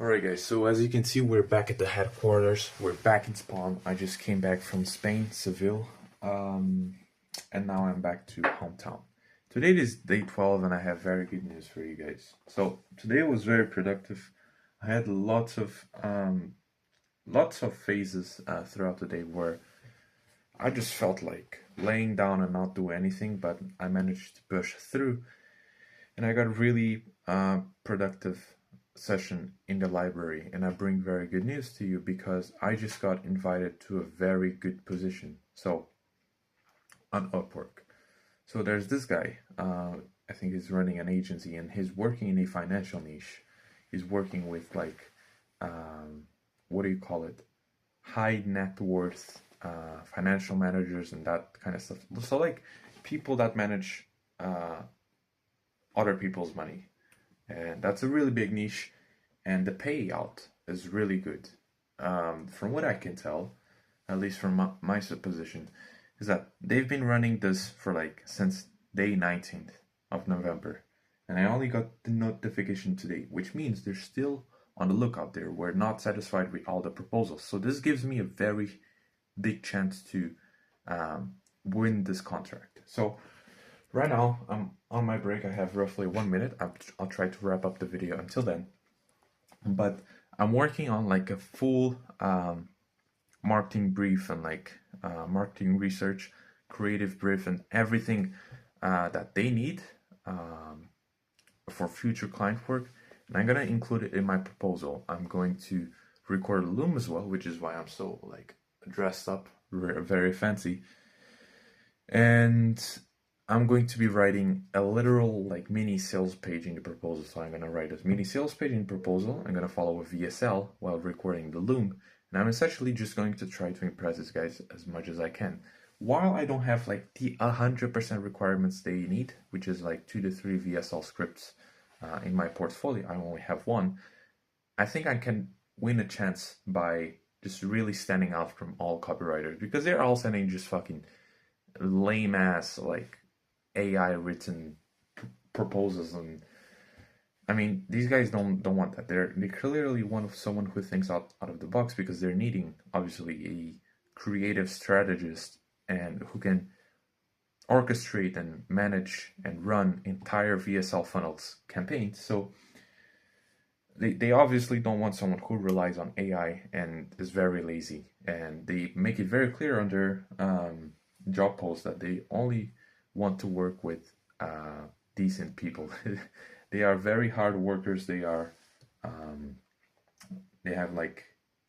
Alright guys, so as you can see we're back at the headquarters, we're back in Spawn. I just came back from Spain, Seville, and now I'm back to hometown. Today is day 12 and I have very good news for you guys. So today was very productive. I had lots of phases throughout the day where I just felt like laying down and not do anything, but I managed to push through and I got really productive session in the library, and I bring very good news to you because I just got invited to a very good position. So on Upwork. So there's this guy, I think he's running an agency and he's working in a financial niche. He's working with like, what do you call it? High net worth financial managers and that kind of stuff. So like people that manage other people's money. And that's a really big niche, and the payout is really good. From what I can tell, at least from my supposition, is that they've been running this for like since day 19th of November, and I only got the notification today, which means they're still on the lookout there. We're not satisfied with all the proposals, so this gives me a very big chance to win this contract. So right now, I'm on my break. I have roughly 1 minute. I'll try to wrap up the video until then. But I'm working on like a full marketing brief and like marketing research, creative brief, and everything that they need for future client work. And I'm gonna include it in my proposal. I'm going to record a Loom as well, which is why I'm so like dressed up, very fancy. And I'm going to be writing a literal like mini sales page in the proposal. So I'm going to write a mini sales page in the proposal. I'm going to follow a VSL while recording the Loom. And I'm essentially just going to try to impress these guys as much as I can. While I don't have like the 100% requirements they need, which is like 2 to 3 VSL scripts in my portfolio, I only have one. I think I can win a chance by just really standing out from all copywriters, because they're all sending just fucking lame ass like AI written proposals, and I mean these guys don't want that. They clearly want someone who thinks out of the box, because they're needing obviously a creative strategist and who can orchestrate and manage and run entire VSL funnels campaigns. So they obviously don't want someone who relies on AI and is very lazy, and they make it very clear on their job post that they only want to work with decent people. They are very hard workers. They have like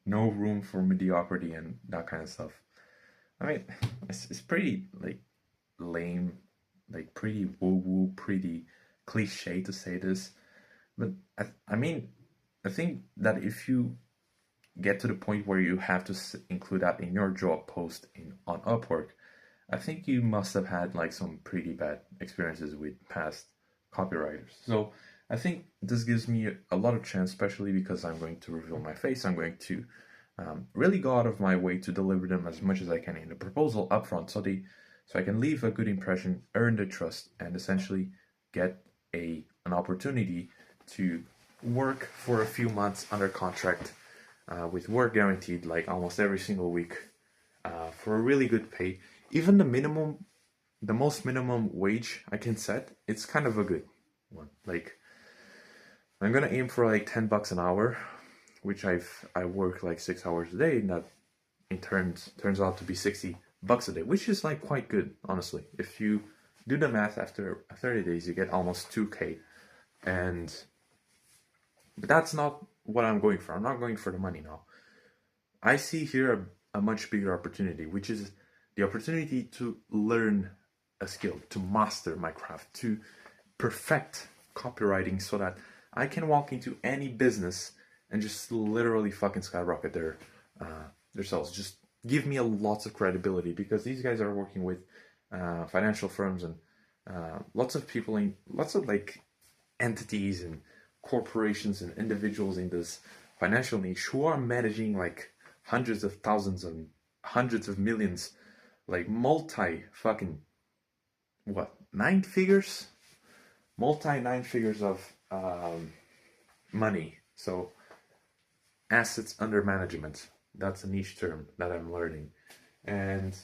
no room for mediocrity and that kind of stuff. I mean, it's pretty like lame, like pretty woo-woo, pretty cliche to say this, but I mean, I think that if you get to the point where you have to include that in your job post on Upwork, I think you must have had like some pretty bad experiences with past copywriters. So I think this gives me a lot of chance, especially because I'm going to reveal my face. I'm going to really go out of my way to deliver them as much as I can in the proposal upfront, so I can leave a good impression, earn their trust, and essentially get an opportunity to work for a few months under contract with work guaranteed like almost every single week for a really good pay. Even the most minimum wage I can set, it's kind of a good one. Like I'm gonna aim for like $10 an hour, which I work like 6 hours a day, and that in turns out to be $60 a day, which is like quite good, honestly. If you do the math, after 30 days you get almost 2K, but that's not what I'm going for. I'm not going for the money now. I see here a much bigger opportunity, which is the opportunity to learn a skill, to master my craft, to perfect copywriting, so that I can walk into any business and just literally fucking skyrocket their sales. Just give me a lots of credibility, because these guys are working with financial firms and lots of people in lots of like entities and corporations and individuals in this financial niche who are managing like hundreds of thousands and hundreds of millions, like multi fucking nine figures of money. So assets under management. That's a niche term that I'm learning. And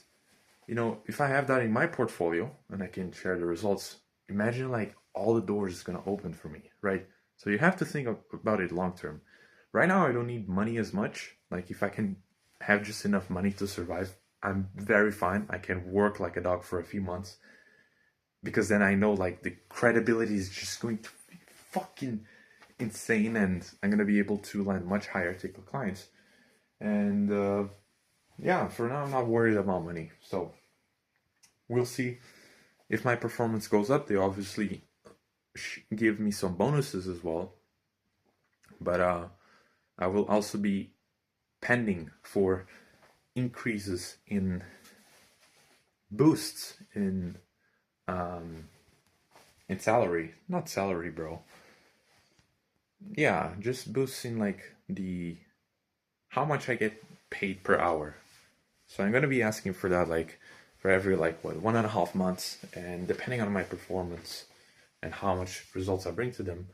if I have that in my portfolio and I can share the results, imagine like all the doors is gonna open for me, right? So you have to think about it long term. Right now, I don't need money as much. Like if I can have just enough money to survive, I'm very fine. I can work like a dog for a few months because then I know like the credibility is just going to be fucking insane, and I'm gonna be able to land much higher ticket clients. And yeah, for now, I'm not worried about money. So we'll see if my performance goes up. They obviously give me some bonuses as well, but I will also be pending for increases in boosts in salary. Not salary, bro. Yeah, just boosts in like the how much I get paid per hour. So I'm gonna be asking for that like for every like what 1.5 months, and depending on my performance and how much results I bring to them,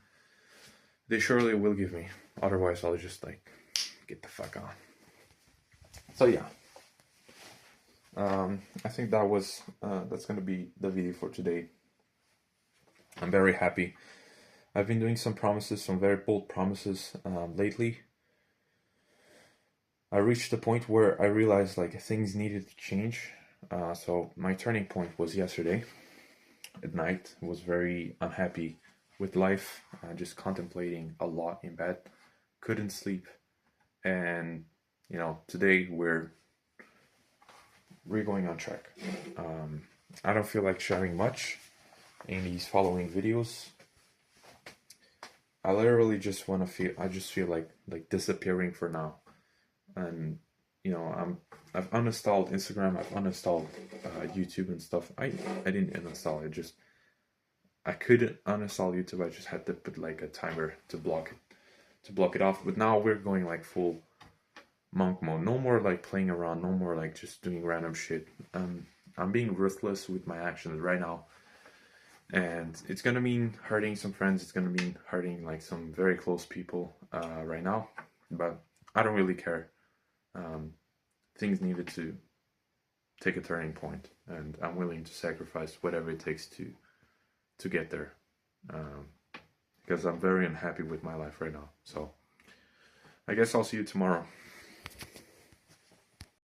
they surely will give me. Otherwise, I'll just like get the fuck on. So yeah, I think that's gonna be the video for today. I'm very happy. I've been doing some promises, some very bold promises lately. I reached the point where I realized like things needed to change. So my turning point was yesterday at night. I was very unhappy with life, just contemplating a lot in bed, couldn't sleep, and today we're going on track. I don't feel like sharing much in these following videos. I literally just want to feel. I just feel like disappearing for now, and I've uninstalled Instagram. I've uninstalled YouTube and stuff. I didn't uninstall it. Just I couldn't uninstall YouTube. I just had to put like a timer to block it off. But now we're going like full monk mode. No more like playing around. No more like just doing random shit. I'm being ruthless with my actions right now. And it's gonna mean hurting some friends. It's gonna mean hurting like some very close people right now. But I don't really care. Things needed to take a turning point, and I'm willing to sacrifice whatever it takes to get there. Because I'm very unhappy with my life right now. So I guess I'll see you tomorrow.